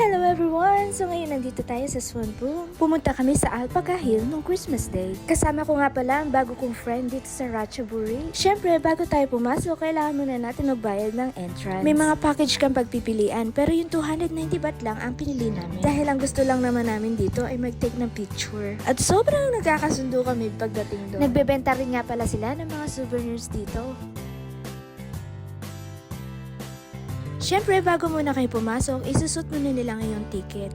Hello everyone! So ngayon nandito tayo sa Swan Pool. Pumunta kami sa Alpaca Hill nung Christmas Day. Kasama ko nga pala ang bago kong friend dito sa Ratchaburi. Syempre, bago tayo pumasok, kailangan muna natin magbayad ng entrance. May mga package kang pagpipilian, pero yung 290 baht lang ang pinili namin. Dahil ang gusto lang naman namin dito ay mag-take ng picture. At sobrang nagkakasundo kami pagdating doon. Nagbebenta rin nga pala sila ng mga souvenirs dito. Siyempre, bago muna kayo pumasok, isusot muna nila ngayong ticket.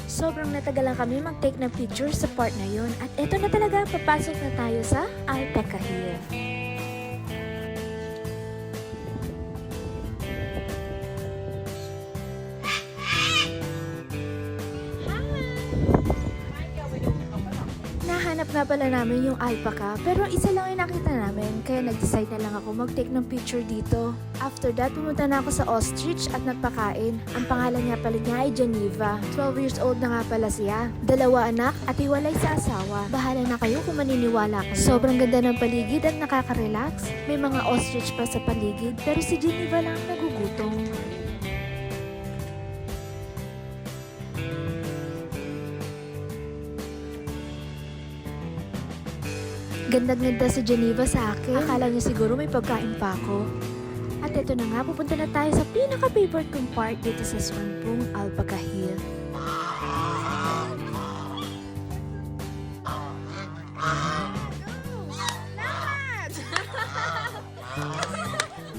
Sobrang natagalan kami mag-take ng picture sa part na yun. At eto na talaga, papasok na tayo sa Alpaca Hill. Nahanap nga pala namin yung alpaca, pero isa lang yung nakita namin, kaya nag-decide na lang ako mag-take ng picture dito. After that, pumunta na ako sa ostrich at nagpakain. Ang pangalan nga pala niya ay Geneva. 12 years old na nga pala siya. 2 anak at hiwalay sa asawa. Bahala na kayo kung maniniwala kayo. Sobrang ganda ng paligid at nakaka-relax. May mga ostrich pa sa paligid, pero si Geneva lang nagugutom. Ganda-ganda si Geneva sa akin. Akala niya siguro may pagkain pa ako. At ito na nga, pupunta na tayo sa pinaka-favorite kong part dito sa Swan Pool, Alpaca Hill.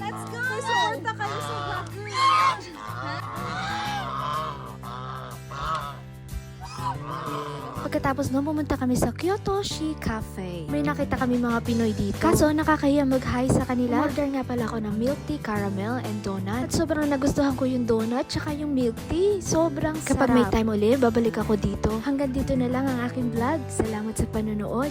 Let's go! Suporta kayo sa vlogger! Pagkatapos nun, pumunta kami sa Kyotoshi Cafe. May nakita kami mga Pinoy dito. Kaso, nakakahiya mag-hi sa kanila. Order nga pala ako ng milk tea, caramel, and donut. At sobrang nagustuhan ko yung donut, tsaka yung milk tea. Sobrang sarap. Kapag may time ulit, babalik ako dito. Hanggang dito na lang ang aking vlog. Salamat sa panonood.